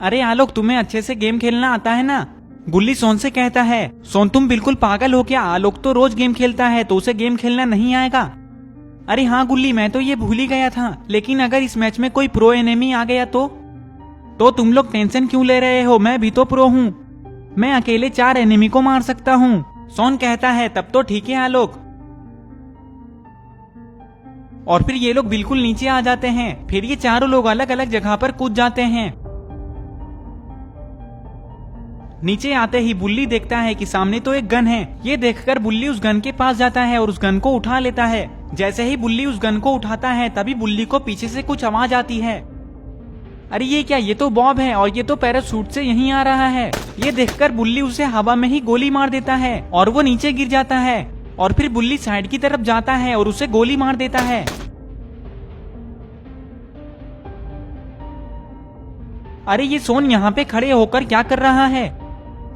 अरे आलोक, तुम्हें अच्छे से गेम खेलना आता है ना? गुल्ली सोन से कहता है। सोन, तुम बिल्कुल पागल हो क्या? आलोक तो रोज गेम खेलता है, तो उसे गेम खेलना नहीं आएगा? अरे हाँ गुल्ली, मैं तो ये भूल ही गया था, लेकिन अगर इस मैच में कोई प्रो एनिमी आ गया तो तुम लोग टेंशन क्यों ले रहे हो? मैं भी तो प्रो हूँ, मैं अकेले 4 एनिमी को मार सकता हूँ। सोन कहता है तब तो ठीक है आलोक। और फिर ये लोग बिल्कुल नीचे आ जाते हैं। फिर ये चारों लोग अलग अलग जगह पर कूद जाते हैं। नीचे आते ही बुल्ली देखता है कि सामने तो एक गन है। ये देखकर बुल्ली उस गन के पास जाता है और उस गन को उठा लेता है। जैसे ही बुल्ली उस गन को उठाता है तभी बुल्ली को पीछे से कुछ आवाज आती है। अरे ये क्या? ये तो बॉब है और ये तो पैराशूट से यहीं आ रहा है। ये देखकर बुल्ली उसे हवा में ही गोली मार देता है और वो नीचे गिर जाता है। और फिर बुल्ली साइड की तरफ जाता है और उसे गोली मार देता है। अरे ये सोन यहाँ पे खड़े होकर क्या कर रहा है?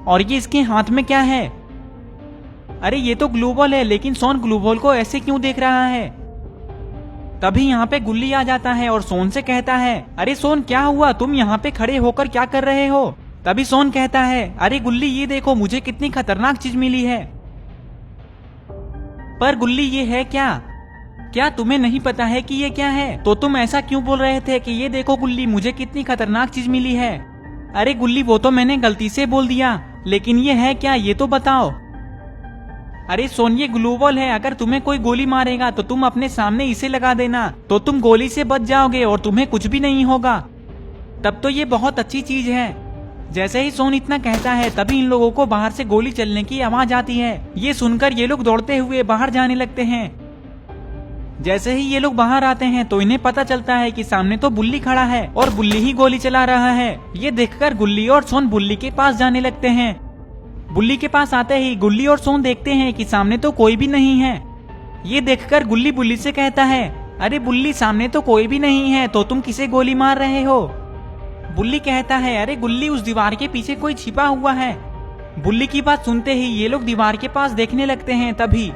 और ये इसके हाथ में क्या है? अरे ये तो ग्लू बॉल है, लेकिन सोन ग्लू बॉल को ऐसे क्यों देख रहा है? तभी यहाँ पे गुल्ली आ जाता है और सोन से कहता है, अरे सोन क्या हुआ? तुम यहाँ पे खड़े होकर क्या कर रहे हो? तभी सोन कहता है, अरे गुल्ली ये देखो, मुझे कितनी खतरनाक चीज मिली है। पर गुल्ली ये है क्या? क्या तुम्हें नहीं पता है कि ये क्या है? तो तुम ऐसा क्यों बोल रहे थे कि ये देखो गुल्ली, मुझे कितनी खतरनाक चीज मिली है? अरे गुल्ली, वो तो मैंने गलती से बोल दिया, लेकिन ये है क्या, ये तो बताओ। अरे सोन, ये ग्लू बॉल है, अगर तुम्हें कोई गोली मारेगा तो तुम अपने सामने इसे लगा देना, तो तुम गोली से बच जाओगे और तुम्हें कुछ भी नहीं होगा। तब तो ये बहुत अच्छी चीज है। जैसे ही सोन इतना कहता है तभी इन लोगों को बाहर से गोली चलने की आवाज आती है। ये सुनकर ये लोग दौड़ते हुए बाहर जाने लगते हैं। जैसे ही ये लोग बाहर आते हैं तो इन्हें पता चलता है कि सामने तो बुल्ली खड़ा है और बुल्ली ही गोली चला रहा है। ये देखकर गुल्ली और सोन बुल्ली के पास जाने लगते हैं। बुल्ली के पास आते ही गुल्ली और सोन देखते हैं कि सामने तो कोई भी नहीं है। ये देखकर गुल्ली बुल्ली से कहता है, अरे बुल्ली, सामने तो कोई भी नहीं है, तो तुम किसे गोली मार रहे हो? बुल्ली कहता है, अरे गुल्ली, उस दीवार के पीछे कोई छिपा हुआ है। बुल्ली की बात सुनते ही ये लोग दीवार के पास देखने लगते हैं। तभी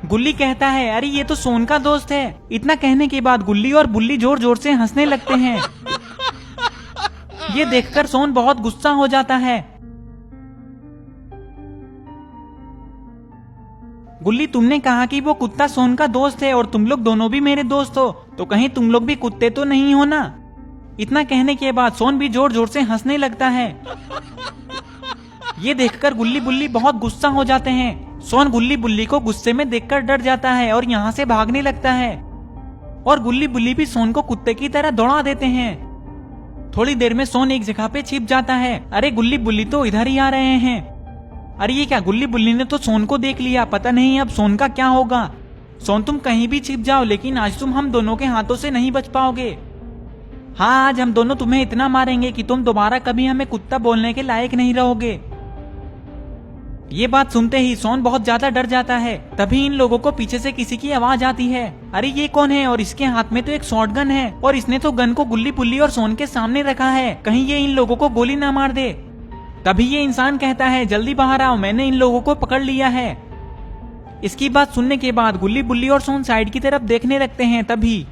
गुल्ली कहता है, अरे ये तो सोन का दोस्त है। इतना कहने के बाद गुल्ली और बुल्ली जोर जोर से हंसने लगते हैं। ये देखकर सोन बहुत गुस्सा हो जाता है। गुल्ली, तुमने कहा कि वो कुत्ता सोन का दोस्त है और तुम लोग दोनों भी मेरे दोस्त हो, तो कहीं तुम लोग भी कुत्ते तो नहीं हो ना? इतना कहने के बाद सोन भी जोर जोर से हंसने लगता है। ये देखकर गुल्ली बुल्ली बहुत गुस्सा हो जाते हैं। सोन गुल्ली बुल्ली को गुस्से में देखकर डर जाता है और यहाँ से भागने लगता है। और गुल्ली बुल्ली भी सोन को कुत्ते की तरह दौड़ा देते हैं। थोड़ी देर में सोन एक जगह पे छिप जाता है। अरे गुल्ली बुल्ली तो इधर ही आ रहे हैं। अरे ये क्या, गुल्ली बुल्ली ने तो सोन को देख लिया, पता नहीं अब सोन का क्या होगा। सोन, तुम कहीं भी छिप जाओ, लेकिन आज तुम हम दोनों के हाथों से नहीं बच पाओगे। हाँ, आज हम दोनों तुम्हें इतना मारेंगे कि तुम दोबारा कभी हमें कुत्ता बोलने के लायक नहीं रहोगे। ये बात सुनते ही सोन बहुत ज्यादा डर जाता है। तभी इन लोगों को पीछे से किसी की आवाज आती है। अरे ये कौन है? और इसके हाथ में तो एक शॉटगन है और इसने तो गन को गुल्ली बुल्ली और सोन के सामने रखा है, कहीं ये इन लोगों को गोली ना मार दे। तभी ये इंसान कहता है, जल्दी बाहर आओ, मैंने इन लोगों को पकड़ लिया है। इसकी बात सुनने के बाद गुल्ली बुल्ली और सोन साइड की तरफ देखने लगते हैं। तभी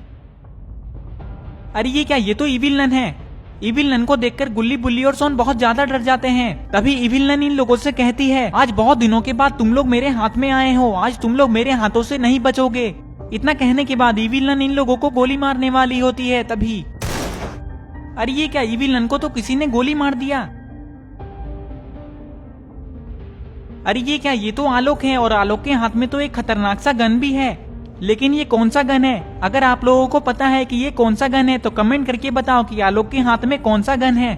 अरे ये क्या, ये तो इविल नन है। इविल नन को देखकर गुल्ली बुल्ली और सोन बहुत ज्यादा डर जाते हैं। तभी इविल नन इन लोगों से कहती है, आज बहुत दिनों के बाद तुम लोग मेरे हाथ में आए हो, आज तुम लोग मेरे हाथों से नहीं बचोगे। इतना कहने के बाद इविल नन इन लोगों को गोली मारने वाली होती है। तभी अरे ये क्या, इविल नन को तो किसी ने गोली मार दिया। अरे ये क्या, ये तो आलोक है और आलोक के हाथ में तो एक खतरनाक सा गन भी है, लेकिन ये कौन सा गन है? अगर आप लोगों को पता है कि ये कौन सा गन है तो कमेंट करके बताओ कि आलोक के हाथ में कौन सा गन है।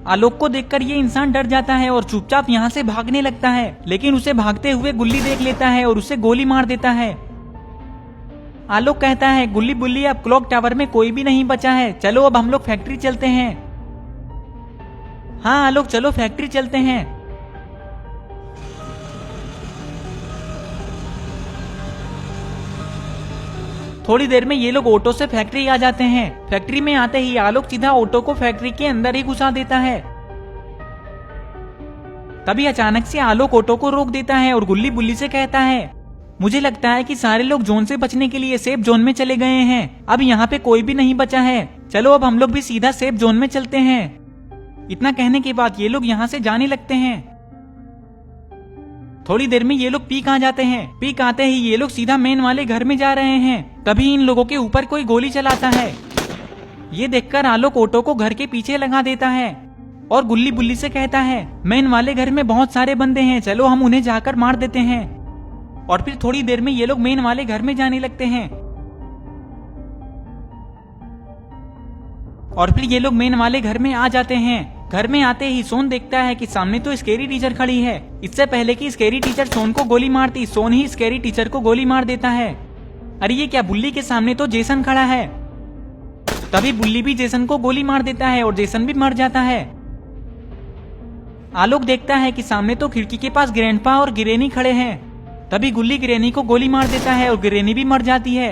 आलोक को देखकर ये इंसान डर जाता है और चुपचाप यहाँ से भागने लगता है, लेकिन उसे भागते हुए गुल्ली देख लेता है और उसे गोली मार देता है। आलोक कहता है, गुल्ली बुल्ली, अब क्लॉक टावर में कोई भी नहीं बचा है, चलो अब हम लोग फैक्ट्री चलते हैं। हाँ आलोक, चलो फैक्ट्री चलते हैं। थोड़ी देर में ये लोग ऑटो से फैक्ट्री आ जाते हैं। फैक्ट्री में आते ही आलोक सीधा ऑटो को फैक्ट्री के अंदर ही घुसा देता है। तभी अचानक से आलोक ऑटो को रोक देता है और गुल्ली बुल्ली से कहता है, मुझे लगता है कि सारे लोग जोन से बचने के लिए सेफ जोन में चले गए हैं। अब यहाँ पे कोई भी नहीं बचा है। चलो अब हम लोग भी सीधा सेफ जोन में चलते हैं। इतना कहने के बाद ये लोग यहाँ से जाने लगते हैं। थोड़ी देर में ये लोग पीक आ जाते हैं। पीक आते ही ये लोग सीधा मेन वाले घर में जा रहे हैं। तभी इन लोगों के ऊपर कोई गोली चलाता है। ये देखकर आलोक ऑटो को घर के पीछे लगा देता है और गुल्ली बुल्ली से कहता है, मेन वाले घर में बहुत सारे बंदे हैं, चलो हम उन्हें जाकर मार देते हैं। और फिर थोड़ी देर में ये लोग मेन वाले घर में जाने लगते हैं। और फिर ये लोग मेन वाले घर में आ जाते हैं। घर में आते ही सोन देखता है कि सामने तो स्कैरी टीचर खड़ी है। इससे पहले कि स्कैरी टीचर सोन को गोली मारती, सोन ही स्कैरी टीचर को गोली मार देता है। अरे ये क्या, बुल्ली के सामने तो जेसन खड़ा है। तभी बुल्ली भी जेसन को गोली मार देता है और जेसन भी मर जाता है। आलोक देखता है कि सामने तो खिड़की के पास ग्रैंडपा और गिरेनी खड़े हैं। तभी गुल्ली गिरेनी को गोली मार देता है और गिरेनी भी मर जाती है।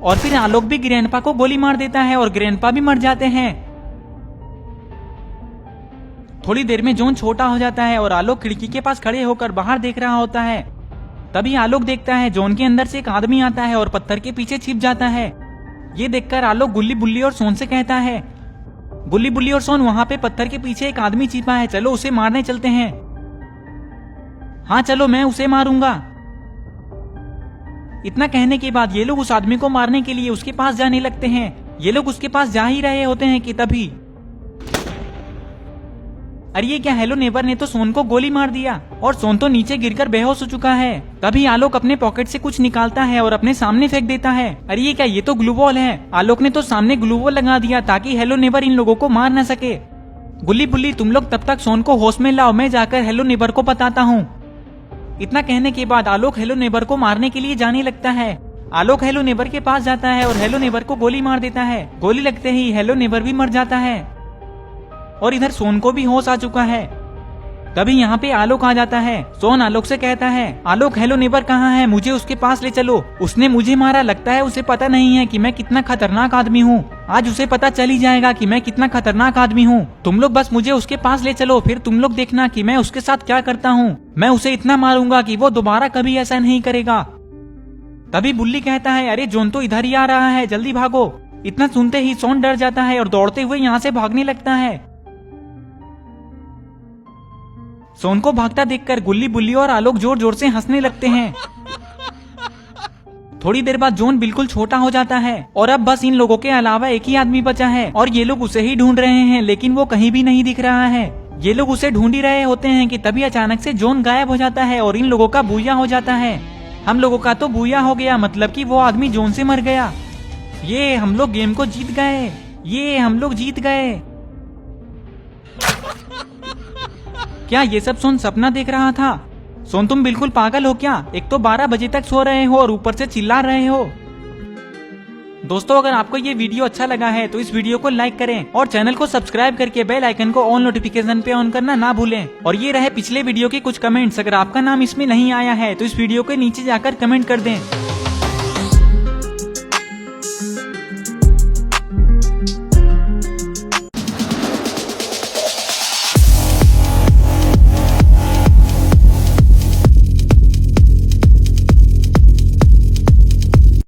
और फिर आलोक भी ग्रैंडपा को गोली मार देता है और ग्रैंडपा भी मर जाते हैं। थोड़ी देर में जोन छोटा हो जाता है और आलोक खिड़की के पास खड़े होकर बाहर देख रहा होता है। तभी आलोक देखता है जोन के अंदर से एक आदमी आता है और पत्थर के पीछे छिप जाता है। ये देखकर आलोक गुल्ली बुल्ली और सोन से कहता है, गुल्ली बुल्ली और सोन, वहां पे पत्थर के पीछे एक आदमी छिपा है, चलो उसे मारने चलते हैं। हाँ चलो, मैं उसे मारूंगा। इतना कहने के बाद ये लोग उस आदमी को मारने के लिए उसके पास जाने लगते हैं। ये लोग उसके पास जा ही रहे होते हैं कि तभी अरे ये क्या, हेलो नेबर ने तो सोन को गोली मार दिया और सोन तो नीचे गिरकर बेहोश हो चुका है। तभी आलोक अपने पॉकेट से कुछ निकालता है और अपने सामने फेंक देता है। अरे ये क्या, ये तो ग्लू बॉल है। आलोक ने तो सामने ग्लू बॉल लगा दिया ताकि हेलो नेबर इन लोगों को मार न सके। गुल्ली बुल्ली, तुम लोग तब तक सोन को होश में लाओ, मैं जाकर हेलो नेबर को बताता हूँ। इतना कहने के बाद आलोक हेलो नेबर को मारने के लिए जाने लगता है। आलोक हेलो नेबर के पास जाता है और हेलो नेबर को गोली मार देता है। गोली लगते ही हेलो नेबर भी मर जाता है और इधर सोन को भी होश आ चुका है। तभी यहाँ पे आलोक आ जाता है। सोन आलोक से कहता है, आलोक हेलो नेबर कहाँ है, मुझे उसके पास ले चलो। उसने मुझे मारा, लगता है उसे पता नहीं है कि मैं कितना खतरनाक आदमी हूँ। आज उसे पता चल ही जाएगा कि मैं कितना खतरनाक आदमी हूँ। तुम लोग बस मुझे उसके पास ले चलो, फिर तुम लोग देखना कि मैं उसके साथ क्या करता हूँ। मैं उसे इतना मारूंगा कि वो दोबारा कभी ऐसा नहीं करेगा। तभी बुल्ली कहता है, अरे जोन तो इधर ही आ रहा है, जल्दी भागो। इतना सुनते ही सोन डर जाता है और दौड़ते हुए यहाँ से भागने लगता है। सोन को भागता देखकर गुल्ली बुल्ली और आलोक जोर जोर से हंसने लगते हैं। थोड़ी देर बाद जोन बिल्कुल छोटा हो जाता है और अब बस इन लोगों के अलावा एक ही आदमी बचा है और ये लोग उसे ही ढूंढ रहे हैं, लेकिन वो कहीं भी नहीं दिख रहा है। ये लोग उसे ढूंढ ही रहे होते हैं कि तभी अचानक से जोन गायब हो जाता है और इन लोगों का बूया हो जाता है। हम लोगों का तो बूया हो गया, मतलब कि वो आदमी जोन से मर गया। ये हम लोग गेम को जीत गए, ये हम लोग जीत गए। क्या ये सब सोन सपना देख रहा था? सोन तुम बिल्कुल पागल हो क्या? एक तो 12 बजे तक सो रहे हो और ऊपर से चिल्ला रहे हो। दोस्तों अगर आपको ये वीडियो अच्छा लगा है तो इस वीडियो को लाइक करें और चैनल को सब्सक्राइब करके बेल आइकन को ऑल नोटिफिकेशन पे ऑन करना ना भूलें। और ये रहे पिछले वीडियो के कुछ कमेंट्स, अगर आपका नाम इसमें नहीं आया है तो इस वीडियो के नीचे जाकर कमेंट कर दें।